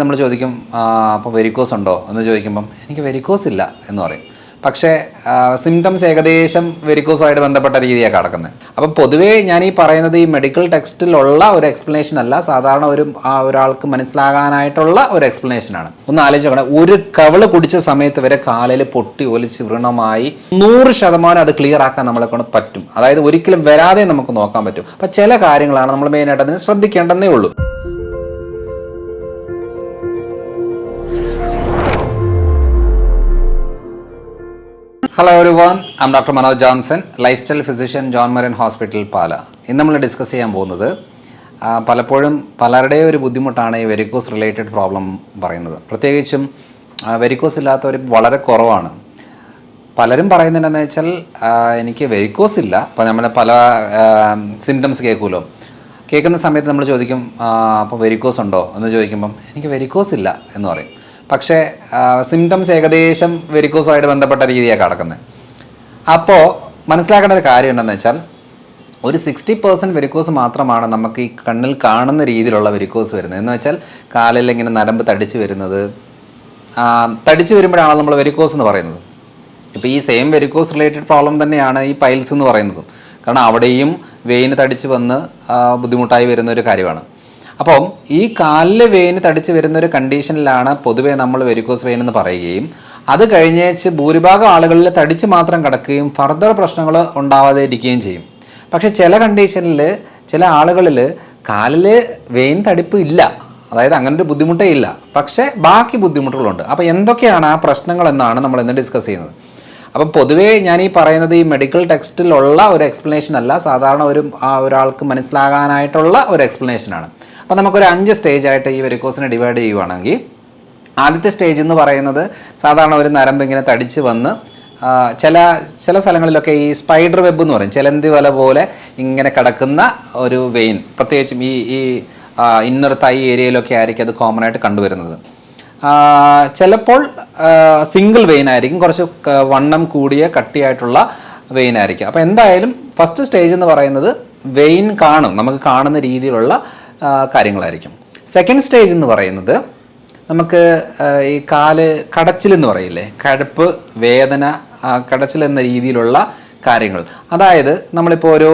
നമ്മൾ ചോദിക്കും അപ്പോൾ വെരിക്കോസ് ഉണ്ടോ എന്ന് ചോദിക്കുമ്പം എനിക്ക് വെരിക്കോസ് ഇല്ല എന്ന് പറയും. പക്ഷേ സിംറ്റംസ് ഏകദേശം വെരിക്കോസുമായിട്ട് ബന്ധപ്പെട്ട രീതിയാണ് കിടക്കുന്നത്. അപ്പം പൊതുവേ ഞാൻ ഈ പറയുന്നത് ഈ മെഡിക്കൽ ടെക്സ്റ്റിലുള്ള ഒരു എക്സ്പ്ലനേഷൻ അല്ല, സാധാരണ ഒരാൾക്ക് മനസ്സിലാകാനായിട്ടുള്ള ഒരു എക്സ്പ്ലനേഷനാണ്. ഒന്ന് ആലോചിച്ച് നോക്കണം, ഒരു കവിള് കുടിച്ച സമയത്ത് വരെ കാലിൽ പൊട്ടി ഒലിച്ച് വ്രണമായി 100% അത് ക്ലിയർ ആക്കാൻ നമ്മളെ കൊണ്ട് പറ്റും. അതായത് ഒരിക്കലും വരാതെ നമുക്ക് നോക്കാൻ പറ്റും. അപ്പം ചില കാര്യങ്ങളാണ് നമ്മൾ മെയിനായിട്ട് അതിന് ശ്രദ്ധിക്കേണ്ടതേ ഉള്ളൂ. Hello everyone, I am doctor Manoj Johnson, lifestyle physician, John Marian hospital, Pala. ഇന്ന് നമ്മൾ ഡിസ്കസ് ചെയ്യാൻ പോകുന്നത് പലപ്പോഴും പലരുടെയും ഒരു ബുദ്ധിമുട്ടാണ് ഈ വെരിക്കോസ് റിലേറ്റഡ് പ്രോബ്ലം പറയുന്നത്. പ്രത്യേകിച്ചും വെരിക്കോസ് ഇല്ലാത്തവർ വളരെ കുറവാണ്. പലരും പറയുന്നതെന്ന് വെച്ചാൽ എനിക്ക് വെരിക്കോസ് ഇല്ല. അപ്പോൾ നമ്മൾ പല സിംറ്റംസ് കേൾക്കുമല്ലോ. കേൾക്കുന്ന സമയത്ത് നമ്മൾ ചോദിക്കും അപ്പോൾ വെരിക്കോസ് ഉണ്ടോ എന്ന് ചോദിക്കുമ്പം എനിക്ക് വെരിക്കോസ് ഇല്ല എന്ന് പറയും. പക്ഷേ സിംറ്റംസ് ഏകദേശം വെരിക്കോസുമായിട്ട് ബന്ധപ്പെട്ട രീതിയാണ് കിടക്കുന്നത്. അപ്പോൾ മനസ്സിലാക്കേണ്ട ഒരു കാര്യം എന്താണെന്ന് വെച്ചാൽ ഒരു 60% വെരിക്കോസ് മാത്രമാണ് നമുക്ക് ഈ കണ്ണിൽ കാണുന്ന രീതിയിലുള്ള വെരിക്കോസ് വരുന്നത്. എന്ന് വെച്ചാൽ കാലിൽ ഇങ്ങനെ നരമ്പ് തടിച്ച് വരുന്നത്, തടിച്ച് വരുമ്പോഴാണ് നമ്മൾ വെരിക്കോസ് എന്ന് പറയുന്നത്. ഇപ്പോൾ ഈ സെയിം വെരിക്കോസ് റിലേറ്റഡ് പ്രോബ്ലം തന്നെയാണ് ഈ പൈൽസ് എന്ന് പറയുന്നതും. കാരണം അവിടെയും വെയിന് തടിച്ച് വന്ന് ബുദ്ധിമുട്ടായി വരുന്ന ഒരു കാര്യമാണ്. അപ്പം ഈ കാലിൽ വെയിന് തടിച്ച് വരുന്നൊരു കണ്ടീഷനിലാണ് പൊതുവേ നമ്മൾ വെരിക്കോസ് വെയിൻ എന്ന് പറയുകയും അത് കഴിഞ്ഞേച്ച് ഭൂരിഭാഗം ആളുകളിൽ തടിച്ച് മാത്രം കിടക്കുകയും ഫർദർ പ്രശ്നങ്ങൾ ഉണ്ടാവാതെ ഇരിക്കുകയും ചെയ്യും. പക്ഷേ ചില കണ്ടീഷനിൽ ചില ആളുകളിൽ കാലിൽ വെയിൻ തടിപ്പ് ഇല്ല, അതായത് അങ്ങനെ ഒരു ബുദ്ധിമുട്ടേ ഇല്ല, പക്ഷേ ബാക്കി ബുദ്ധിമുട്ടുകളുണ്ട്. അപ്പോൾ എന്തൊക്കെയാണ് ആ പ്രശ്നങ്ങൾ എന്നാണ് നമ്മൾ ഇന്ന് ഡിസ്കസ് ചെയ്യുന്നത്. അപ്പം പൊതുവേ ഞാൻ ഈ പറയുന്നത് ഈ മെഡിക്കൽ ടെക്സ്റ്റിലുള്ള ഒരു എക്സ്പ്ലനേഷൻ അല്ല, സാധാരണ ഒരാൾക്ക് മനസ്സിലാകാനായിട്ടുള്ള ഒരു എക്സ്പ്ലനേഷനാണ്. അപ്പോൾ നമുക്കൊരു 5 സ്റ്റേജായിട്ട് ഈ വെരിക്കോസിനെ ഡിവൈഡ് ചെയ്യുവാണെങ്കിൽ ആദ്യത്തെ സ്റ്റേജ് എന്ന് പറയുന്നത് സാധാരണ ഒരു നരമ്പ് ഇങ്ങനെ തടിച്ച് വന്ന് ചില സ്ഥലങ്ങളിലൊക്കെ ഈ സ്പൈഡർ വെബ് എന്ന് പറയും, ചിലന്തി വല പോലെ ഇങ്ങനെ കിടക്കുന്ന ഒരു വെയിൻ, പ്രത്യേകിച്ചും ഈ ഇന്നർ തൈ ഏരിയയിലൊക്കെ ആയിരിക്കും അത് കോമൺ ആയിട്ട് കണ്ടുവരുന്നത്. ചിലപ്പോൾ സിംഗിൾ വെയിൻ ആയിരിക്കും, കുറച്ച് വണ്ണം കൂടിയ കട്ടിയായിട്ടുള്ള വെയിൻ ആയിരിക്കും. അപ്പോൾ എന്തായാലും ഫസ്റ്റ് സ്റ്റേജ് എന്ന് പറയുന്നത് വെയിൻ നമുക്ക് കാണുന്ന രീതിയിലുള്ള കാര്യങ്ങളായിരിക്കും. സെക്കൻഡ് സ്റ്റേജ് എന്ന് പറയുന്നത് നമുക്ക് ഈ കാല് കടച്ചിലെന്ന് പറയില്ലേ, കഴപ്പ്, വേദന, കടച്ചിൽ എന്ന രീതിയിലുള്ള കാര്യങ്ങൾ. അതായത് നമ്മളിപ്പോൾ ഒരു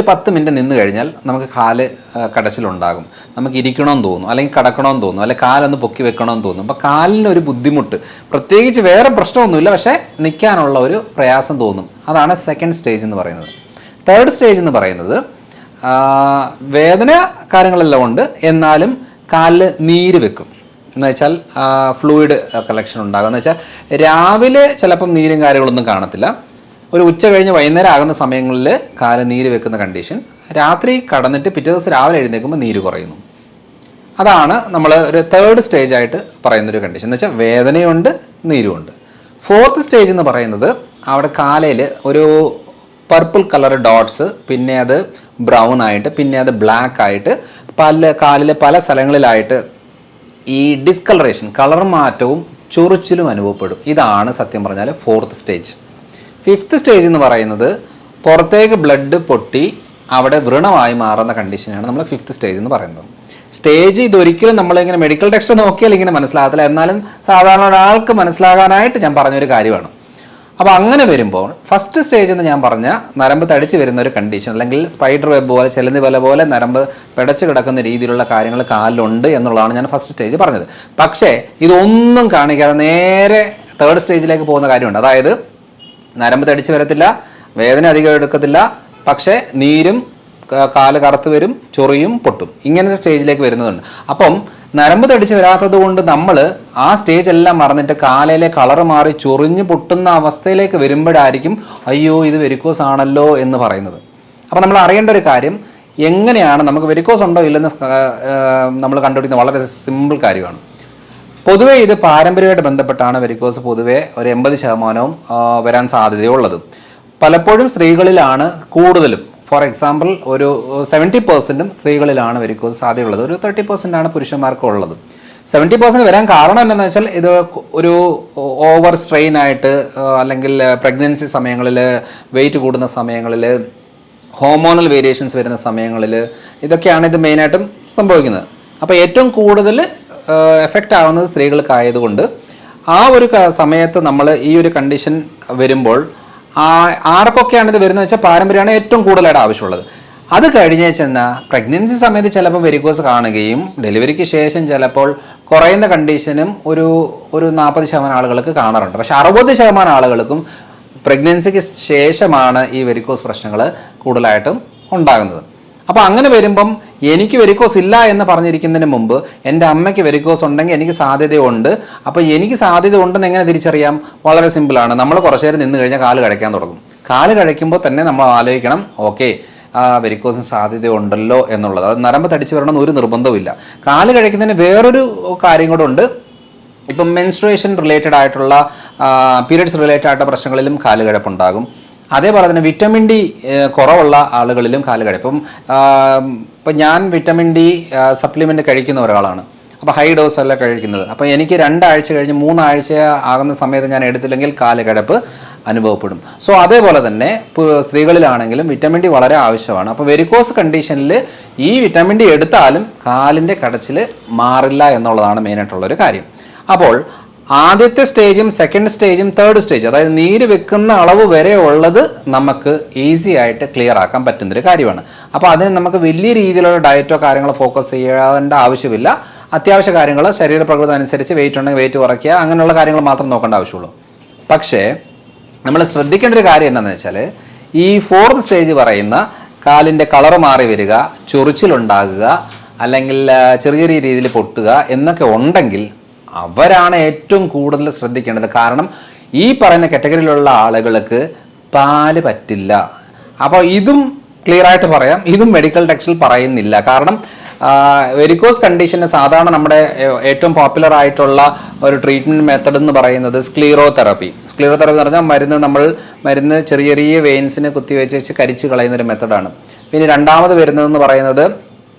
10 മിനിറ്റ് നിന്ന് കഴിഞ്ഞാൽ നമുക്ക് കാല് കടച്ചിലുണ്ടാകും, നമുക്ക് ഇരിക്കണമെന്ന് തോന്നും, അല്ലെങ്കിൽ കിടക്കണമെന്ന് തോന്നും, അല്ലെങ്കിൽ കാലൊന്ന് പൊക്കി വെക്കണമെന്ന് തോന്നും. അപ്പോൾ കാലിനൊരു ബുദ്ധിമുട്ട്, പ്രത്യേകിച്ച് വേറെ പ്രശ്നമൊന്നുമില്ല, പക്ഷേ നിൽക്കാനുള്ള ഒരു പ്രയാസം തോന്നും. അതാണ് സെക്കൻഡ് സ്റ്റേജ് എന്ന് പറയുന്നത്. തേർഡ് സ്റ്റേജ് എന്ന് പറയുന്നത് വേദന കാര്യങ്ങളെല്ലാം ഉണ്ട്, എന്നാലും കാലിൽ നീര് വെക്കും. എന്ന് വെച്ചാൽ ഫ്ലൂയിഡ് കളക്ഷൻ ഉണ്ടാകും. എന്ന് വെച്ചാൽ രാവിലെ ചിലപ്പം നീരും കാര്യങ്ങളൊന്നും കാണത്തില്ല, ഒരു ഉച്ച കഴിഞ്ഞ് വൈകുന്നേരം ആകുന്ന സമയങ്ങളിൽ കാല് നീര് വെക്കുന്ന കണ്ടീഷൻ. രാത്രി കടന്നിട്ട് പിറ്റേ ദിവസം രാവിലെ എഴുന്നേൽക്കുമ്പോൾ നീര് കുറയുന്നു. അതാണ് നമ്മൾ ഒരു തേർഡ് സ്റ്റേജായിട്ട് പറയുന്നൊരു കണ്ടീഷൻ. എന്ന് വെച്ചാൽ വേദനയുണ്ട്, നീരുമുണ്ട്. ഫോർത്ത് സ്റ്റേജ് എന്ന് പറയുന്നത് അവിടെ കാലയിൽ ഒരു പർപ്പിൾ കളർ ഡോട്ട്സ്, പിന്നെ അത് ബ്രൗൺ ആയിട്ട്, പിന്നെ അത് ബ്ലാക്ക് ആയിട്ട് കാലിലെ പല സ്ഥലങ്ങളിലായിട്ട് ഈ ഡിസ്കളറേഷൻ, കളർ മാറ്റവും ചൊറിച്ചിലും അനുഭവപ്പെടും. ഇതാണ് സത്യം പറഞ്ഞാൽ ഫോർത്ത് സ്റ്റേജ്. ഫിഫ്ത്ത് സ്റ്റേജ് എന്ന് പറയുന്നത് പുറത്തേക്ക് ബ്ലഡ് പൊട്ടി അവിടെ വ്രണമായി മാറുന്ന കണ്ടീഷനാണ് നമ്മൾ ഫിഫ്ത്ത് സ്റ്റേജ് എന്ന് പറയുന്നത്. സ്റ്റേജ് ഇതൊരിക്കലും നമ്മളിങ്ങനെ മെഡിക്കൽ ടെക്സ്റ്റ് നോക്കിയാൽ ഇങ്ങനെ മനസ്സിലാകത്തില്ല, എന്നാലും സാധാരണ ഒരാൾക്ക് മനസ്സിലാകാനായിട്ട് ഞാൻ പറഞ്ഞൊരു കാര്യമാണ്. അപ്പോൾ അങ്ങനെ വരുമ്പോൾ ഫസ്റ്റ് സ്റ്റേജ് എന്ന് ഞാൻ പറഞ്ഞ നരമ്പ് തടിച്ച് വരുന്ന ഒരു കണ്ടീഷൻ, അല്ലെങ്കിൽ സ്പൈഡർ വെബ് പോലെ, ചിലന്തി വല പോലെ നരമ്പ് പിടച്ച് കിടക്കുന്ന രീതിയിലുള്ള കാര്യങ്ങൾ കാലിലുണ്ട് എന്നുള്ളതാണ് ഞാൻ ഫസ്റ്റ് സ്റ്റേജ് പറഞ്ഞത്. പക്ഷേ ഇതൊന്നും കാണിക്കാതെ നേരെ തേർഡ് സ്റ്റേജിലേക്ക് പോകുന്ന കാര്യമുണ്ട്. അതായത് നരമ്പ് തടിച്ച് വരത്തില്ല, വേദന അധികം എടുക്കത്തില്ല, പക്ഷേ നീരും കാല് കറുത്ത് വരും, ചൊറിയും, പൊട്ടും, ഇങ്ങനത്തെ സ്റ്റേജിലേക്ക് വരുന്നതുണ്ട്. അപ്പം നരമ്പ് തടിച്ച് വരാത്തത് കൊണ്ട് നമ്മൾ ആ സ്റ്റേജ് എല്ലാം മറന്നിട്ട് കാലയിലെ കളറ് മാറി ചൊറിഞ്ഞ് പൊട്ടുന്ന അവസ്ഥയിലേക്ക് വരുമ്പോഴായിരിക്കും അയ്യോ ഇത് വെരിക്കോസ് ആണല്ലോ എന്ന് പറയുന്നത്. അപ്പോൾ നമ്മൾ അറിയേണ്ട ഒരു കാര്യം, എങ്ങനെയാണ് നമുക്ക് വെരിക്കോസ് ഉണ്ടോ ഇല്ലെന്ന് നമ്മൾ കണ്ടുപിടിക്കുന്നത് വളരെ സിമ്പിൾ കാര്യമാണ്. പൊതുവേ ഇത് പാരമ്പര്യമായിട്ട് ബന്ധപ്പെട്ടാണ് വെരിക്കോസ് പൊതുവേ ഒരു 80% വരാൻ സാധ്യതയുള്ളത്. പലപ്പോഴും സ്ത്രീകളിലാണ് കൂടുതലും. ഫോർ എക്സാമ്പിൾ ഒരു 70% സ്ത്രീകളിലാണ് വെരിക്കോസ് സാധ്യതയുള്ളത്, ഒരു 30% പുരുഷന്മാർക്ക് ഉള്ളത്. 70% വരാൻ കാരണം എന്താണെന്ന് വെച്ചാൽ ഇത് ഒരു ഓവർ സ്ട്രെയിൻ ആയിട്ട്, അല്ലെങ്കിൽ പ്രഗ്നൻസി സമയങ്ങളിൽ, വെയിറ്റ് കൂടുന്ന സമയങ്ങളിൽ, ഹോർമോണൽ വേരിയേഷൻസ് വരുന്ന സമയങ്ങളിൽ, ഇതൊക്കെയാണ് ഇത് മെയിനായിട്ടും സംഭവിക്കുന്നത്. അപ്പോൾ ഏറ്റവും കൂടുതൽ എഫക്റ്റ് ആവുന്നത് സ്ത്രീകൾക്കായതുകൊണ്ട് ആ ഒരു സമയത്ത് നമ്മൾ ഈ ഒരു കണ്ടീഷൻ വരുമ്പോൾ ആർക്കൊക്കെയാണ് ഇത് വരുന്നത് വെച്ചാൽ പാരമ്പര്യമാണ് ഏറ്റവും കൂടുതലായിട്ട് ആവശ്യമുള്ളത്. അത് കഴിഞ്ഞ് ചെന്നാൽ പ്രഗ്നൻസി സമയത്ത് ചിലപ്പോൾ വെരിക്കോസ് കാണുകയും ഡെലിവറിക്ക് ശേഷം ചിലപ്പോൾ കുറയുന്ന കണ്ടീഷനും ഒരു 40% ആളുകൾക്ക് കാണാറുണ്ട്. പക്ഷെ 60% ആളുകൾക്കും പ്രഗ്നൻസിക്ക് ശേഷമാണ് ഈ വെരിക്കോസ് പ്രശ്നങ്ങൾ കൂടുതലായിട്ടും ഉണ്ടാകുന്നത്. അപ്പോൾ അങ്ങനെ വരുമ്പം എനിക്ക് വെരിക്കോസ് ഇല്ല എന്ന് പറഞ്ഞിരിക്കുന്നതിന് മുമ്പ് എൻ്റെ അമ്മയ്ക്ക് വെരിക്കോസ് ഉണ്ടെങ്കിൽ എനിക്ക് സാധ്യതയുണ്ട്. അപ്പോൾ എനിക്ക് സാധ്യത ഉണ്ടെന്ന് എങ്ങനെ തിരിച്ചറിയാം? വളരെ സിമ്പിളാണ്. നമ്മൾ കുറച്ച് നേരം നിന്ന് കഴിഞ്ഞാൽ കാല് കഴിക്കാൻ തുടങ്ങും. കാല് കഴിക്കുമ്പോൾ തന്നെ നമ്മൾ ആലോചിക്കണം, ഓക്കെ വെരിക്കോസിന് സാധ്യതയുണ്ടല്ലോ എന്നുള്ളത്. അത് നരമ്പ് തടിച്ചു വരണമെന്ന് ഒരു നിർബന്ധവുമില്ല. കാല് കഴിക്കുന്നതിന് വേറൊരു കാര്യം കൂടെ ഉണ്ട്. ഇപ്പം മെൻസ്ട്രുവേഷൻ റിലേറ്റഡ് ആയിട്ടുള്ള പീരിയഡ്സ് റിലേറ്റഡ് ആയിട്ടുള്ള പ്രശ്നങ്ങളിലും കാല് കിഴപ്പുണ്ടാകും. അതേപോലെ തന്നെ വിറ്റമിൻ ഡി കുറവുള്ള ആളുകളിലും കാല് കിഴപ്പ്. ഇപ്പം ഞാൻ വിറ്റമിൻ ഡി സപ്ലിമെൻറ്റ് കഴിക്കുന്ന ഒരാളാണ്. അപ്പോൾ ഹൈ ഡോസ് അല്ല കഴിക്കുന്നത്. അപ്പോൾ എനിക്ക് 2 ആഴ്ച കഴിഞ്ഞ് 3 ആഴ്ച ആകുന്ന സമയത്ത് ഞാൻ എടുത്തില്ലെങ്കിൽ കാല് കിഴപ്പ് അനുഭവപ്പെടും. സോ അതേപോലെ തന്നെ സ്ത്രീകളിലാണെങ്കിലും വിറ്റമിൻ ഡി വളരെ ആവശ്യമാണ്. അപ്പോൾ വെരിക്കോസ് കണ്ടീഷനിൽ ഈ വിറ്റമിൻ ഡി എടുത്താലും കാലിൻ്റെ കടച്ചിൽ മാറില്ല എന്നുള്ളതാണ് മെയിനായിട്ടുള്ളൊരു കാര്യം. അപ്പോൾ ആദ്യത്തെ സ്റ്റേജും സെക്കൻഡ് സ്റ്റേജും തേർഡ് സ്റ്റേജ്, അതായത് നീര് വെക്കുന്ന അളവ് വരെ ഉള്ളത് നമുക്ക് ഈസി ആയിട്ട് ക്ലിയർ ആക്കാൻ പറ്റുന്നൊരു കാര്യമാണ്. അപ്പോൾ അതിന് നമുക്ക് വലിയ രീതിയിലുള്ള ഡയറ്റോ കാര്യങ്ങളോ ഫോക്കസ് ചെയ്യേണ്ട ആവശ്യമില്ല. അത്യാവശ്യ കാര്യങ്ങൾ ശരീരപ്രകൃതം അനുസരിച്ച് വെയിറ്റ് ഉണ്ടെങ്കിൽ വെയിറ്റ് കുറയ്ക്കുക, അങ്ങനെയുള്ള കാര്യങ്ങൾ മാത്രം നോക്കേണ്ട ആവശ്യമുള്ളൂ. പക്ഷേ നമ്മൾ ശ്രദ്ധിക്കേണ്ട ഒരു കാര്യം എന്താണെന്ന് വെച്ചാൽ ഈ 4th സ്റ്റേജ് പറയുന്ന കാലിൻ്റെ കളറ് മാറി വരിക, ചൊറിച്ചിലുണ്ടാകുക, അല്ലെങ്കിൽ ചെറിയ രീതിയിൽ പൊട്ടുക എന്നൊക്കെ ഉണ്ടെങ്കിൽ അവരാണ് ഏറ്റവും കൂടുതൽ ശ്രദ്ധിക്കേണ്ടത്. കാരണം ഈ പറയുന്ന കാറ്റഗറിയിലുള്ള ആളുകൾക്ക് പാല് പറ്റില്ല. അപ്പോൾ ഇതും ക്ലിയർ ആയിട്ട് പറയാം, ഇതും മെഡിക്കൽ ടെക്സ്റ്റിൽ പറയുന്നില്ല. കാരണം വെരിക്കോസ് കണ്ടീഷന് സാധാരണ നമ്മുടെ ഏറ്റവും പോപ്പുലർ ആയിട്ടുള്ള ഒരു ട്രീറ്റ്മെൻറ്റ് മെത്തഡ് എന്ന് പറയുന്നത് സ്ക്ലീറോതെറപ്പി എന്ന് പറഞ്ഞാൽ മരുന്ന് ചെറിയ ചെറിയ വെയിൻസിന് കുത്തിവെച്ച് കരിച്ച് കളയുന്ന ഒരു മെത്തഡാണ്. പിന്നെ രണ്ടാമത് വരുന്നതെന്ന് പറയുന്നത്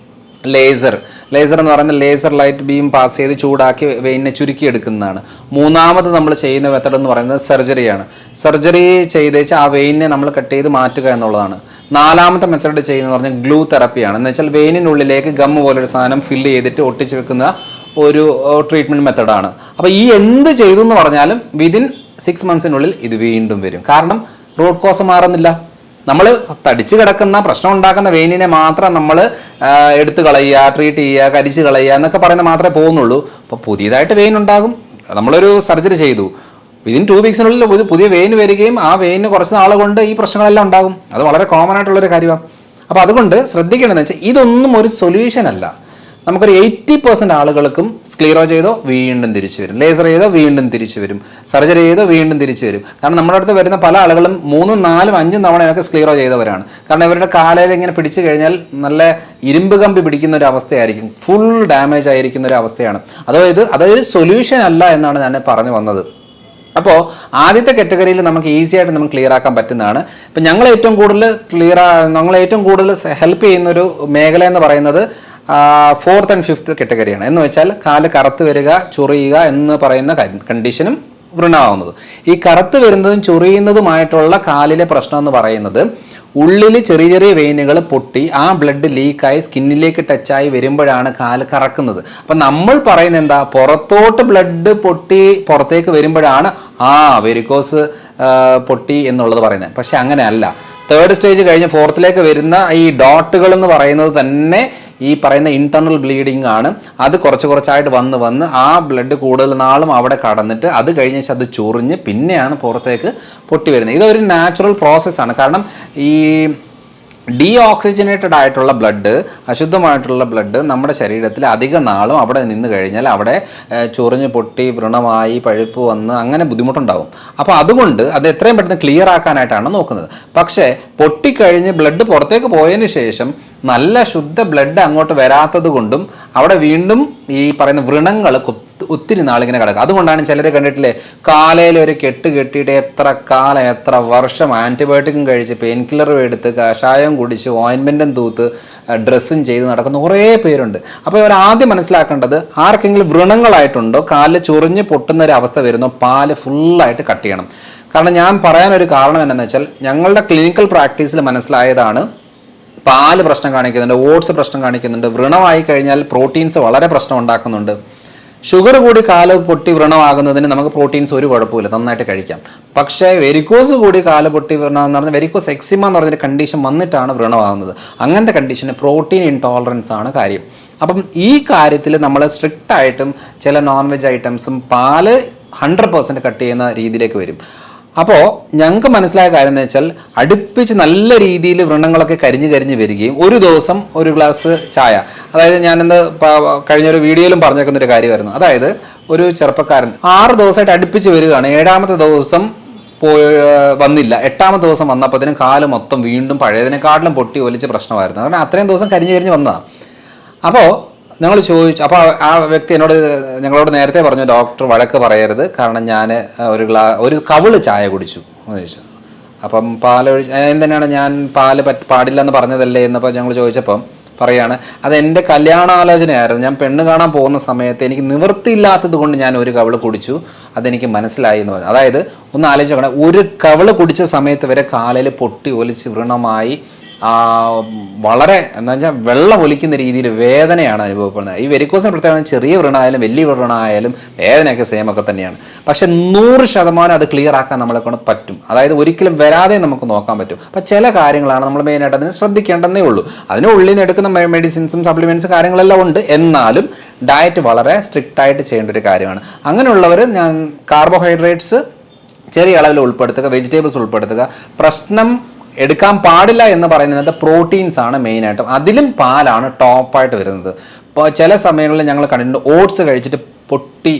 ലേസർ എന്ന് പറയുന്നത് ലേസർ ലൈറ്റ് ബീം പാസ് ചെയ്ത് ചൂടാക്കി വെയിനെ ചുരുക്കിയെടുക്കുന്നതാണ്. മൂന്നാമത് നമ്മൾ ചെയ്യുന്ന മെത്തഡ് എന്ന് പറയുന്നത് സർജറിയാണ്. സർജറി ചെയ്തേച്ച് ആ വെയിനെ നമ്മൾ കട്ട് ചെയ്ത് മാറ്റുക എന്നുള്ളതാണ്. നാലാമത്തെ മെത്തഡ് ചെയ്യുന്നത് പറഞ്ഞാൽ ഗ്ലൂ തെറപ്പിയാണ്. എന്ന് വെച്ചാൽ വെയിനിനുള്ളിലേക്ക് ഗം പോലൊരു സാധനം ഫില്ല് ചെയ്തിട്ട് ഒട്ടിച്ച് വെക്കുന്ന ഒരു ട്രീറ്റ്മെൻറ്റ് മെത്തഡാണ്. അപ്പോൾ ഈ എന്ത് ചെയ്തു എന്ന് പറഞ്ഞാലും വിതിൻ 6 മന്ത്സിനുള്ളിൽ ഇത് വീണ്ടും വരും. കാരണം റൂട്ട് കോസ് മാറുന്നില്ല. നമ്മൾ തടിച്ച് കിടക്കുന്ന പ്രശ്നം ഉണ്ടാക്കുന്ന വെയിനിനെ മാത്രം നമ്മൾ എടുത്ത് കളയുക, ട്രീറ്റ് ചെയ്യുക, കരിച്ച് കളയുക എന്നൊക്കെ പറയുന്നത് മാത്രമേ പോകുന്നുള്ളൂ. അപ്പോൾ പുതിയതായിട്ട് വെയിൻ ഉണ്ടാകും. നമ്മളൊരു സർജറി ചെയ്തു, വിതിൻ 2 വീക്സിനുള്ളിൽ പുതിയ വെയിൻ വരികയും ആ വെയിന് കുറച്ച് നാൾ കൊണ്ട് ഈ പ്രശ്നങ്ങളെല്ലാം ഉണ്ടാകും. അത് വളരെ കോമൺ ആയിട്ടുള്ളൊരു കാര്യമാണ്. അപ്പോൾ അതുകൊണ്ട് ശ്രദ്ധിക്കേണ്ടതെന്ന് വെച്ചാൽ ഇതൊന്നും ഒരു സൊല്യൂഷൻ അല്ല. നമുക്കൊരു 80% ആളുകൾക്കും സ്ക്ലീറോ ചെയ്തോ വീണ്ടും തിരിച്ചു വരും, ലേസർ ചെയ്തോ വീണ്ടും തിരിച്ചു വരും, സർജറി ചെയ്തോ വീണ്ടും തിരിച്ചു വരും. കാരണം നമ്മുടെ അടുത്ത് വരുന്ന പല ആളുകളും 3, 4, 5 തവണയൊക്കെ സ്ക്ലീറോ ചെയ്തവരാണ്. കാരണം ഇവരുടെ കാലയിൽ ഇങ്ങനെ പിടിച്ചു കഴിഞ്ഞാൽ നല്ല ഇരുമ്പ് കമ്പി പിടിക്കുന്ന ഒരു അവസ്ഥയായിരിക്കും, ഫുൾ ഡാമേജ് ആയിരിക്കുന്ന ഒരു അവസ്ഥയാണ്. അതായത് സൊല്യൂഷൻ അല്ല എന്നാണ് ഞാൻ പറഞ്ഞു വന്നത്. അപ്പോൾ ആദ്യത്തെ കാറ്റഗറിയിൽ നമുക്ക് ഈസി ആയിട്ട് നമുക്ക് ക്ലിയർ ആക്കാൻ പറ്റുന്നതാണ്. ഇപ്പം ഞങ്ങൾ ഏറ്റവും കൂടുതൽ ഹെൽപ്പ് ചെയ്യുന്നൊരു മേഖല എന്ന് പറയുന്നത് 4th and 5th കാറ്റഗറിയാണ്. എന്ന് വെച്ചാൽ കാല് കറുത്ത് വരിക, ചൊറിയുക എന്ന് പറയുന്ന കണ്ടീഷനും വൃണമാവുന്നത്. ഈ കറുത്ത് വരുന്നതും ചൊറിയുന്നതുമായിട്ടുള്ള കാലിലെ പ്രശ്നം എന്ന് പറയുന്നത് ഉള്ളിൽ ചെറിയ ചെറിയ വെയിനുകൾ പൊട്ടി ആ ബ്ലഡ് ലീക്കായി സ്കിന്നിലേക്ക് ടച്ചായി വരുമ്പോഴാണ് കാല് കറക്കുന്നത്. അപ്പം നമ്മൾ പറയുന്നത് എന്താ, പുറത്തോട്ട് ബ്ലഡ് പൊട്ടി പുറത്തേക്ക് വരുമ്പോഴാണ് വെരിക്കോസ് പൊട്ടി എന്നുള്ളത് പറയുന്നത്. പക്ഷെ അങ്ങനെയല്ല. 3rd സ്റ്റേജ് കഴിഞ്ഞ് 4th വരുന്ന ഈ ഡോട്ടുകൾ എന്ന് പറയുന്നത് തന്നെ ഈ പറയുന്ന ഇന്റർണൽ ബ്ലീഡിങ് ആണ്. അത് കുറച്ചായിട്ട് വന്ന് ആ ബ്ലഡ് കൂടുതൽ നാളും അവിടെ കടന്നിട്ട് അത് കഴിഞ്ഞ ശേഷം അത് ചൊറിഞ്ഞ് പിന്നെയാണ് പുറത്തേക്ക് പൊട്ടി വരുന്നത്. ഇതൊരു നാച്ചുറൽ പ്രോസസ്സാണ്. കാരണം ഈ ഡീഓക്സിജനേറ്റഡ് ആയിട്ടുള്ള ബ്ലഡ്, അശുദ്ധമായിട്ടുള്ള ബ്ലഡ് നമ്മുടെ ശരീരത്തിൽ അധിക നാളും അവിടെ നിന്ന് കഴിഞ്ഞാൽ അവിടെ ചൊറിഞ്ഞ് പൊട്ടി വ്രണമായി പഴുപ്പ് വന്ന് അങ്ങനെ ബുദ്ധിമുട്ടുണ്ടാവും. അപ്പോൾ അതുകൊണ്ട് അത് എത്രയും പെട്ടെന്ന് ക്ലിയർ ആക്കാനായിട്ടാണ് നോക്കുന്നത്. പക്ഷേ പൊട്ടിക്കഴിഞ്ഞ് ബ്ലഡ് പുറത്തേക്ക് പോയതിന് ശേഷം നല്ല ശുദ്ധ ബ്ലഡ് അങ്ങോട്ട് വരാത്തത് കൊണ്ടും അവിടെ വീണ്ടും ഈ പറയുന്ന വ്രണങ്ങൾ ഒത്തിരി നാളിങ്ങനെ കിടക്കും. അതുകൊണ്ടാണ് ചിലർ കണ്ടിട്ടില്ലേ, കാലയിൽ ഒരു കെട്ട് കെട്ടിയിട്ട് എത്ര വർഷം ആൻറ്റിബയോട്ടിക്കും കഴിച്ച് പെയിൻ കില്ലറും എടുത്ത് കഷായം കുടിച്ച് ഓയിൻമെൻറ്റും തൂത്ത് ഡ്രസ്സും ചെയ്ത് നടക്കുന്ന കുറേ പേരുണ്ട്. അപ്പോൾ ഇവർ ആദ്യം മനസ്സിലാക്കേണ്ടത്, ആർക്കെങ്കിലും വ്രണങ്ങളായിട്ടുണ്ടോ, കാലിൽ ചൊറിഞ്ഞ് പൊട്ടുന്ന ഒരു അവസ്ഥ വരുന്നോ, പാല് ഫുള്ളായിട്ട് കട്ട് ചെയ്യണം. കാരണം ഞാൻ പറയാനൊരു കാരണം എന്താണെന്ന് വെച്ചാൽ ഞങ്ങളുടെ ക്ലിനിക്കൽ പ്രാക്ടീസിൽ മനസ്സിലായതാണ്, പാല് പ്രശ്നം കാണിക്കുന്നുണ്ട്, ഓട്സ് പ്രശ്നം കാണിക്കുന്നുണ്ട്, വ്രണമായി കഴിഞ്ഞാൽ പ്രോട്ടീൻസ് വളരെ പ്രശ്നം ഉണ്ടാക്കുന്നുണ്ട്. ഷുഗർ കൂടി കാല് പൊട്ടി വ്രണമാകുന്നതിന് നമുക്ക് പ്രോട്ടീൻസ് ഒരു കുഴപ്പമില്ല, നന്നായിട്ട് കഴിക്കാം. പക്ഷേ വെരിക്കോസ് കൂടി കാല് പൊട്ടി വ്രണം എന്ന് പറഞ്ഞാൽ വെരിക്കോസ് എക്സിമ എന്ന് പറഞ്ഞൊരു കണ്ടീഷൻ വന്നിട്ടാണ് വ്രണമാകുന്നത്. അങ്ങനത്തെ കണ്ടീഷന് പ്രോട്ടീൻ ഇൻടോളറൻസ് ആണ് കാര്യം. അപ്പം ഈ കാര്യത്തിൽ നമ്മൾ സ്ട്രിക്റ്റ് ആയിട്ടും ചില നോൺ വെജ് ഐറ്റംസും പാല് 100% കട്ട് ചെയ്യുന്ന രീതിയിലേക്ക് വരും. അപ്പോൾ ഞങ്ങൾക്ക് മനസ്സിലായ കാര്യം എന്ന് വെച്ചാൽ അടുപ്പിച്ച് നല്ല രീതിയിൽ വ്രണങ്ങളൊക്കെ കരിഞ്ഞ് വരികയും ഒരു ദിവസം ഒരു ഗ്ലാസ് ചായ, അതായത് ഞാനിന്ന് കഴിഞ്ഞൊരു വീഡിയോയിലും പറഞ്ഞേക്കുന്നൊരു കാര്യമായിരുന്നു. അതായത് ഒരു ചെറുപ്പക്കാരൻ 6 ദിവസമായിട്ട് അടുപ്പിച്ച് വരികയാണ്, 7ാമത്തെ ദിവസം വന്നില്ല, 8ാമത്തെ ദിവസം വന്നപ്പോഴത്തേനും കാല് മൊത്തം വീണ്ടും പഴയതിനെക്കാട്ടിലും പൊട്ടി ഒലിച്ച് പ്രശ്നമായിരുന്നു. കാരണം അത്രയും ദിവസം കരിഞ്ഞ് വന്നതാണ്. അപ്പോൾ ഞങ്ങൾ ചോദിച്ചു, അപ്പോൾ ആ വ്യക്തി ഞങ്ങളോട് നേരത്തെ പറഞ്ഞു ഡോക്ടർ വഴക്ക് പറയരുത്, കാരണം ഞാൻ ഒരു കവിള് ചായ കുടിച്ചു എന്ന് ചോദിച്ചു. അപ്പം എന്തിനാണ് ഞാൻ പാല് പാടില്ല എന്ന് പറഞ്ഞതല്ലേ എന്നപ്പോൾ ഞങ്ങൾ ചോദിച്ചപ്പം പറയാണ്, അത് എൻ്റെ കല്യാണാലോചനയായിരുന്നു. ഞാൻ പെണ്ണ് കാണാൻ പോകുന്ന സമയത്ത് എനിക്ക് നിവൃത്തിയില്ലാത്തത് കൊണ്ട് ഞാൻ ഒരു കവിള് കുടിച്ചു, അതെനിക്ക് മനസ്സിലായി എന്ന് പറഞ്ഞു. അതായത് ഒന്ന് ആലോചിച്ച് നോക്കണം, ഒരു കവിള് കുടിച്ച സമയത്ത് വരെ കാലിൽ പൊട്ടി ഒലിച്ച് വ്രണമായി വളരെ എന്താ വെച്ചാൽ വെള്ളം ഒലിക്കുന്ന രീതിയിൽ വേദനയാണ് അനുഭവപ്പെടുന്നത്. ഈ വെരിക്കോസിന് പ്രത്യേകത ചെറിയ വ്രണമായാലും വലിയ വ്രണമായാലും വേദനയൊക്കെ സെയിം ഒക്കെ തന്നെയാണ്. പക്ഷെ 100% അത് ക്ലിയർ ആക്കാൻ നമ്മളെ കൊണ്ട് പറ്റും. അതായത് ഒരിക്കലും വരാതെ നമുക്ക് നോക്കാൻ പറ്റും. അപ്പം ചില കാര്യങ്ങളാണ് നമ്മൾ മെയിനായിട്ട് അതിന് ശ്രദ്ധിക്കേണ്ടതേ ഉള്ളൂ. അതിന് ഉള്ളിൽ നിന്ന് എടുക്കുന്ന മെഡിസിൻസും സപ്ലിമെൻറ്റ്സും കാര്യങ്ങളെല്ലാം ഉണ്ട്. എന്നാലും ഡയറ്റ് വളരെ സ്ട്രിക്റ്റ് ആയിട്ട് ചെയ്യേണ്ട ഒരു കാര്യമാണ്. അങ്ങനെയുള്ളവർ ഞാൻ കാർബോഹൈഡ്രേറ്റ്സ് ചെറിയ അളവിൽ ഉൾപ്പെടുത്തുക, വെജിറ്റബിൾസ് ഉൾപ്പെടുത്തുക. പ്രശ്നം എടുക്കാൻ പാടില്ല എന്ന് പറയുന്നത് പ്രോട്ടീൻസ് ആണ് മെയിനായിട്ടും. അതിലും പാലാണ് ടോപ്പായിട്ട് വരുന്നത്. ഇപ്പോൾ ചില സമയങ്ങളിൽ ഞങ്ങൾ കണ്ടിട്ടുണ്ട് ഓട്സ് കഴിച്ചിട്ട് പൊട്ടി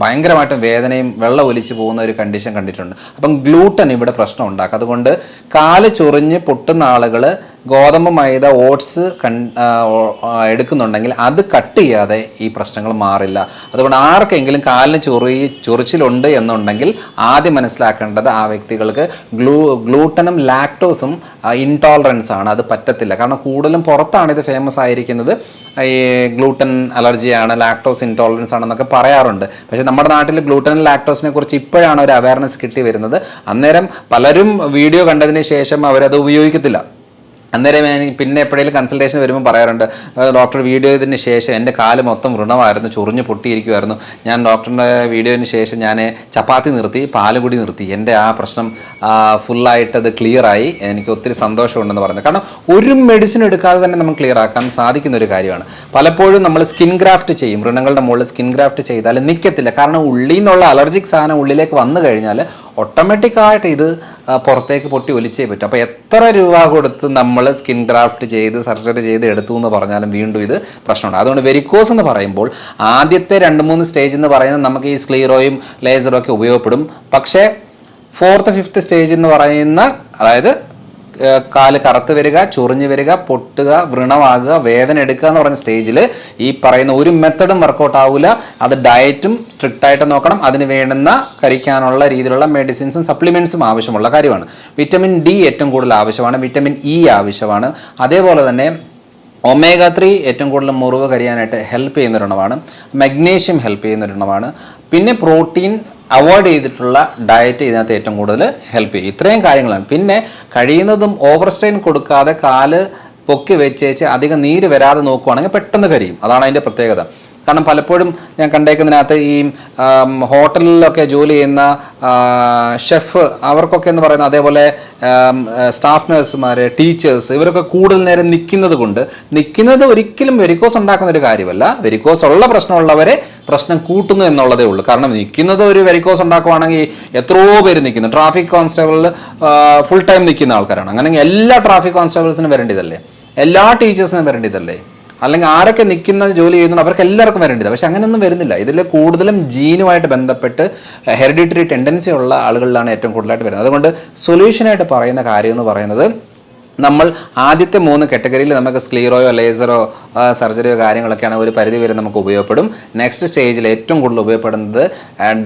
ഭയങ്കരമായിട്ടും വേദനയും വെള്ളം ഒലിച്ച് പോകുന്ന ഒരു കണ്ടീഷൻ കണ്ടിട്ടുണ്ട്. അപ്പം ഗ്ലൂട്ടൻ ഇവിടെ പ്രശ്നം ഉണ്ടാക്കും. അതുകൊണ്ട് കാല് ചൊറിഞ്ഞ് പൊട്ടുന്ന ആളുകൾ ഗോതമ്പ്, മൈദ, ഓട്സ് എടുക്കുന്നുണ്ടെങ്കിൽ അത് കട്ട് ചെയ്യാതെ ഈ പ്രശ്നങ്ങൾ മാറില്ല. അതുകൊണ്ട് ആർക്കെങ്കിലും കാലിന് ചൊറിച്ചിലുണ്ട് എന്നുണ്ടെങ്കിൽ ആദ്യം മനസ്സിലാക്കേണ്ടത് ആ വ്യക്തികൾക്ക് ഗ്ലൂട്ടനും ലാക്ടോസും ഇൻടോളറൻസ് ആണ്, അത് പറ്റത്തില്ല. കാരണം കൂടുതലും പുറത്താണ് ഇത് ഫേമസ് ആയിരിക്കുന്നത്. ഈ ഗ്ലൂട്ടൻ അലർജിയാണ്, ലാക്ടോസ് ഇൻടോളറൻസ് ആണെന്നൊക്കെ പറയാറുണ്ട്. പക്ഷേ നമ്മുടെ നാട്ടിൽ ഗ്ലൂട്ടൻ ലാക്ടോസിനെ കുറിച്ച് ഇപ്പോഴാണ് ഒരു അവയർനെസ് കിട്ടി വരുന്നത്. അന്നേരം പലരും വീഡിയോ കണ്ടതിന് ശേഷം അവരത് ഉപയോഗിക്കത്തില്ല. അന്നേരം പിന്നെ എപ്പോഴേലും കൺസൾട്ടേഷൻ വരുമ്പോൾ പറയാറുണ്ട്, ഡോക്ടർ വീഡിയോ ഇതിന് ശേഷം എൻ്റെ കാല് മൊത്തം വ്രണമായിരുന്നു, ചൊറിഞ്ഞ് പൊട്ടിയിരിക്കുമായിരുന്നു, ഞാൻ ഡോക്ടറിൻ്റെ വീഡിയോന് ശേഷം ഞാൻ ചപ്പാത്തി നിർത്തി, പാലുകൂടി നിർത്തി, എൻ്റെ ആ പ്രശ്നം ഫുള്ളായിട്ട് അത് ക്ലിയറായി, എനിക്ക് ഒത്തിരി സന്തോഷമുണ്ടെന്ന് പറയുന്നത്. കാരണം ഒരു മെഡിസിൻ എടുക്കാതെ തന്നെ നമുക്ക് ക്ലിയർ ആക്കാൻ സാധിക്കുന്ന ഒരു കാര്യമാണ്. പലപ്പോഴും നമ്മൾ സ്കിൻ ഗ്രാഫ്റ്റ് ചെയ്യും, വ്രണങ്ങളുടെ മുകളിൽ സ്കിൻ ഗ്രാഫ്റ്റ് ചെയ്താൽ നിൽക്കത്തില്ല. കാരണം ഉള്ളിൽ നിന്നുള്ള അലർജിക് സാധനം ഉള്ളിലേക്ക് വന്നു കഴിഞ്ഞാൽ ഓട്ടോമാറ്റിക്കായിട്ട് ഇത് പുറത്തേക്ക് പൊട്ടി ഒലിച്ചേ പറ്റും. അപ്പോൾ എത്ര രൂപ കൊടുത്ത് നമ്മൾ സ്കിൻ ഗ്രാഫ്റ്റ് ചെയ്ത് സർജറി ചെയ്ത് എടുത്തു എന്ന് പറഞ്ഞാലും വീണ്ടും ഇത് പ്രശ്നമുണ്ട്. അതുകൊണ്ട് വെരിക്കോസ് എന്ന് പറയുമ്പോൾ ആദ്യത്തെ 2-3 സ്റ്റേജ് എന്ന് പറയുന്നത് നമുക്ക് ഈ സ്ക്ലീറോയും ലേസറും ഒക്കെ ഉപയോഗപ്പെടും. പക്ഷേ 4th 5th സ്റ്റേജ് എന്ന് പറയുന്ന, അതായത് കാല് കറുത്ത് വരിക, ചൊറിഞ്ഞ് വരിക, പൊട്ടുക, വ്രണമാകുക, വേദന എടുക്കുക എന്ന് പറഞ്ഞ സ്റ്റേജിൽ ഈ പറയുന്ന ഒരു മെത്തഡും വർക്കൗട്ട് ആവില്ല. അത് ഡയറ്റും സ്ട്രിക്റ്റ് ആയിട്ട് നോക്കണം. അതിന് വേണ്ടുന്ന കഴിക്കാനുള്ള രീതിയിലുള്ള മെഡിസിൻസും സപ്ലിമെൻറ്റ്സും ആവശ്യമുള്ള കാര്യമാണ്. വിറ്റമിൻ ഡി ഏറ്റവും കൂടുതൽ ആവശ്യമാണ്, വിറ്റമിൻ ഇ ആവശ്യമാണ്. അതേപോലെ തന്നെ omega-3 ഏറ്റവും കൂടുതൽ മുറിവ് കരിയാനായിട്ട് ഹെൽപ്പ് ചെയ്യുന്നൊരെണ്ണമാണ്. മഗ്നീഷ്യം ഹെൽപ്പ് ചെയ്യുന്നൊരെണ്ണമാണ്. പിന്നെ പ്രോട്ടീൻ അവോയ്ഡ് ചെയ്തിട്ടുള്ള ഡയറ്റ് ഇതിനകത്ത് ഏറ്റവും കൂടുതൽ ഹെൽപ്പ് ചെയ്യും. ഇത്രയും കാര്യങ്ങളാണ്. പിന്നെ കഴിയുന്നതും ഓവർ സ്ട്രെയിൻ കൊടുക്കാതെ കാല് പൊക്കി വെച്ചേച്ച് അധികം നീര് വരാതെ നോക്കുവാണെങ്കിൽ പെട്ടെന്ന് കരിയും. അതാണ് അതിൻ്റെ പ്രത്യേകത. കാരണം പലപ്പോഴും ഞാൻ കണ്ടേക്കുന്നതിനകത്ത് ഈ ഹോട്ടലിലൊക്കെ ജോലി ചെയ്യുന്ന ഷെഫ് അവർക്കൊക്കെ എന്ന് പറയുന്നത്, അതേപോലെ സ്റ്റാഫ് നഴ്സുമാർ, ടീച്ചേഴ്സ്, ഇവരൊക്കെ കൂടുതൽ നേരം നിൽക്കുന്നത് ഒരിക്കലും വെരിക്കോസ് ഉണ്ടാക്കുന്ന ഒരു കാര്യമല്ല. വെരിക്കോസ് ഉള്ള പ്രശ്നമുള്ളവരെ പ്രശ്നം കൂട്ടുന്നു എന്നുള്ളതേ ഉള്ളൂ. കാരണം നിൽക്കുന്നത് ഒരു വെരിക്കോസ് ഉണ്ടാക്കുവാണെങ്കിൽ എത്രയോ പേര് നിൽക്കുന്നു. ട്രാഫിക് കോൺസ്റ്റബിൾ ഫുൾ ടൈം നിൽക്കുന്ന ആൾക്കാരാണ്. അങ്ങനെയെങ്കിൽ എല്ലാ ട്രാഫിക് കോൺസ്റ്റബിൾസിനും വരേണ്ടതല്ലേ, എല്ലാ ടീച്ചേഴ്സിനും വരേണ്ടതല്ലേ, അല്ലെങ്കിൽ ആരൊക്കെ നിൽക്കുന്ന ജോലി ചെയ്യുന്നുണ്ട് അവർക്ക് എല്ലാവർക്കും വരേണ്ടത്. പക്ഷെ അങ്ങനെയൊന്നും വരുന്നില്ല. ഇതിൽ കൂടുതലും ജീനുമായിട്ട് ബന്ധപ്പെട്ട് ഹെറിഡിറ്ററി ടെൻഡൻസി ഉള്ള ആളുകളിലാണ് ഏറ്റവും കൂടുതലായിട്ട് വരുന്നത്. അതുകൊണ്ട് സൊല്യൂഷനായിട്ട് പറയുന്ന കാര്യം എന്ന് പറയുന്നത്, നമ്മൾ ആദ്യത്തെ 3 കാറ്റഗറിയിൽ നമുക്ക് സ്ക്ലീറോയോ ലേസറോ സർജറിയോ കാര്യങ്ങളൊക്കെയാണ് ഒരു പരിധി വരെ നമുക്ക് ഉപയോഗപ്പെടും. നെക്സ്റ്റ് സ്റ്റേജിൽ ഏറ്റവും കൂടുതൽ ഉപയോഗപ്പെടുന്നത്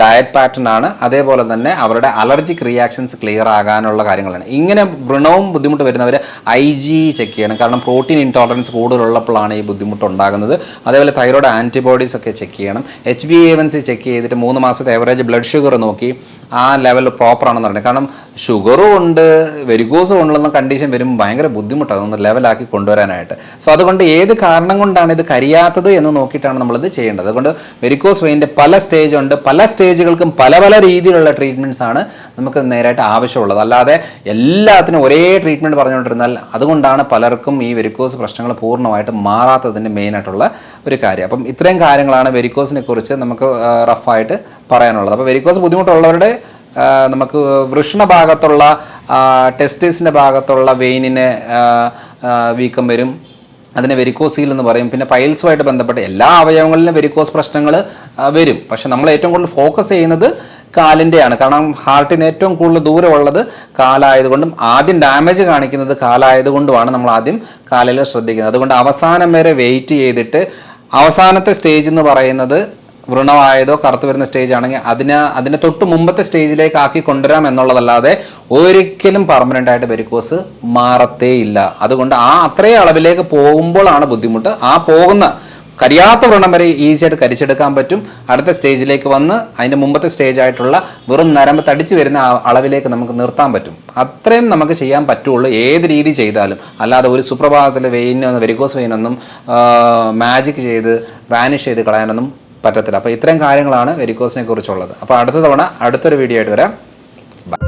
ഡയറ്റ് പാറ്റേൺ ആണ്. അതേപോലെ തന്നെ അവരുടെ അലർജിക് റിയാക്ഷൻസ് ക്ലിയർ ആകാനുള്ള കാര്യങ്ങളാണ്. ഇങ്ങനെ വ്രണവും ബുദ്ധിമുട്ട് വരുന്നവർ IG ചെക്ക് ചെയ്യണം. കാരണം പ്രോട്ടീൻ ഇൻടോളറൻസ് കൂടുതലുള്ളപ്പോഴാണ് ഈ ബുദ്ധിമുട്ട് ഉണ്ടാകുന്നത്. അതേപോലെ തൈറോയ്ഡ് ആൻറ്റിബോഡീസ് ഒക്കെ ചെക്ക് ചെയ്യണം. HbA1c ചെക്ക് ചെയ്തിട്ട് 3 മാസത്തെ ആവറേജ് ബ്ലഡ് ഷുഗർ നോക്കി ആ ലെവൽ പ്രോപ്പറാണെന്ന് പറയുന്നത്. കാരണം ഷുഗറും ഉണ്ട്, വെരിക്കോസും ഉണ്ടെന്ന കണ്ടീഷൻ വരുമ്പോൾ ഭയങ്കര ബുദ്ധിമുട്ടാണ് ഒന്ന് ലെവലാക്കി കൊണ്ടുവരാനായിട്ട്. സോ അതുകൊണ്ട് ഏത് കാരണം കൊണ്ടാണ് ഇത് കരിയാത്തത് എന്ന് നോക്കിയിട്ടാണ് നമ്മളിത് ചെയ്യേണ്ടത്. അതുകൊണ്ട് വെരിക്കോസ് വെയിൻ്റെ പല സ്റ്റേജ് ഉണ്ട്, പല സ്റ്റേജുകൾക്കും പല പല രീതിയിലുള്ള ട്രീറ്റ്മെൻറ്റ്സ് ആണ് നമുക്ക് നേരായിട്ട് ആവശ്യമുള്ളത്. അല്ലാതെ എല്ലാത്തിനും ഒരേ ട്രീറ്റ്മെൻറ്റ് പറഞ്ഞുകൊണ്ടിരുന്നാൽ അതുകൊണ്ടാണ് പലർക്കും ഈ വെരിക്കോസ് പ്രശ്നങ്ങൾ പൂർണ്ണമായിട്ട് മാറാത്തതിൻ്റെ മെയിനായിട്ടുള്ള ഒരു കാര്യം. അപ്പം ഇത്രയും കാര്യങ്ങളാണ് വെരിക്കോസിനെ കുറിച്ച് നമുക്ക് റഫായിട്ട് പറയാനുള്ളത്. അപ്പോൾ വെരിക്കോസ് ബുദ്ധിമുട്ടുള്ളവരുടെ നമുക്ക് വൃഷണ ഭാഗത്തുള്ള ടെസ്റ്റിസിൻ്റെ ഭാഗത്തുള്ള വെയിനിന് വീക്കം വരും, അതിനെ വെരിക്കോസീൽ എന്ന് പറയും. പിന്നെ പൈൽസുമായിട്ട് ബന്ധപ്പെട്ട് എല്ലാ അവയവങ്ങളിലും വെരിക്കോസ് പ്രശ്നങ്ങൾ വരും. പക്ഷെ നമ്മൾ ഏറ്റവും കൂടുതൽ ഫോക്കസ് ചെയ്യുന്നത് കാലിൻ്റെയാണ്. കാരണം ഹാർട്ടിന് ഏറ്റവും കൂടുതൽ ദൂരമുള്ളത് കാലായതുകൊണ്ടും ആദ്യം ഡാമേജ് കാണിക്കുന്നത് കാലായതുകൊണ്ടുമാണ് നമ്മൾ ആദ്യം കാലിൽ ശ്രദ്ധിക്കുന്നത്. അതുകൊണ്ട് അവസാനം വരെ വെയിറ്റ് ചെയ്തിട്ട് അവസാനത്തെ സ്റ്റേജ് എന്ന് പറയുന്നത് വ്രണമായതോ കറുത്തു വരുന്ന സ്റ്റേജ് ആണെങ്കിൽ അതിനെ തൊട്ട് മുമ്പത്തെ സ്റ്റേജിലേക്ക് ആക്കി കൊണ്ടുവരാം എന്നുള്ളതല്ലാതെ ഒരിക്കലും പെർമനൻ്റ് ആയിട്ട് വെരിക്കോസ് മാറത്തേ ഇല്ല. അതുകൊണ്ട് അത്രയും അളവിലേക്ക് പോകുമ്പോഴാണ് ബുദ്ധിമുട്ട്. പോകുന്ന കരിയാത്ത വ്രണം വരെ ഈസി ആയിട്ട് കരിച്ചെടുക്കാൻ പറ്റും. അടുത്ത സ്റ്റേജിലേക്ക് വന്ന് അതിൻ്റെ മുമ്പത്തെ സ്റ്റേജ് ആയിട്ടുള്ള വെറും നരമ്പ് തടിച്ച് വരുന്ന അളവിലേക്ക് നമുക്ക് നിർത്താൻ പറ്റും. അത്രയും നമുക്ക് ചെയ്യാൻ പറ്റുള്ളൂ ഏത് രീതി ചെയ്താലും. അല്ലാതെ ഒരു സുപ്രഭാതത്തിൽ വെരിക്കോസ് വെയിനൊന്നും മാജിക് ചെയ്ത് വാനിഷ് ചെയ്ത് കളയാനൊന്നും പറ്റത്തില്ല. അപ്പോൾ ഇത്രയും കാര്യങ്ങളാണ് വെരിക്കോസിനെ കുറിച്ചുള്ളത്. അപ്പോൾ അടുത്ത തവണ അടുത്തൊരു വീഡിയോ ആയിട്ട് വരാം. ബൈ.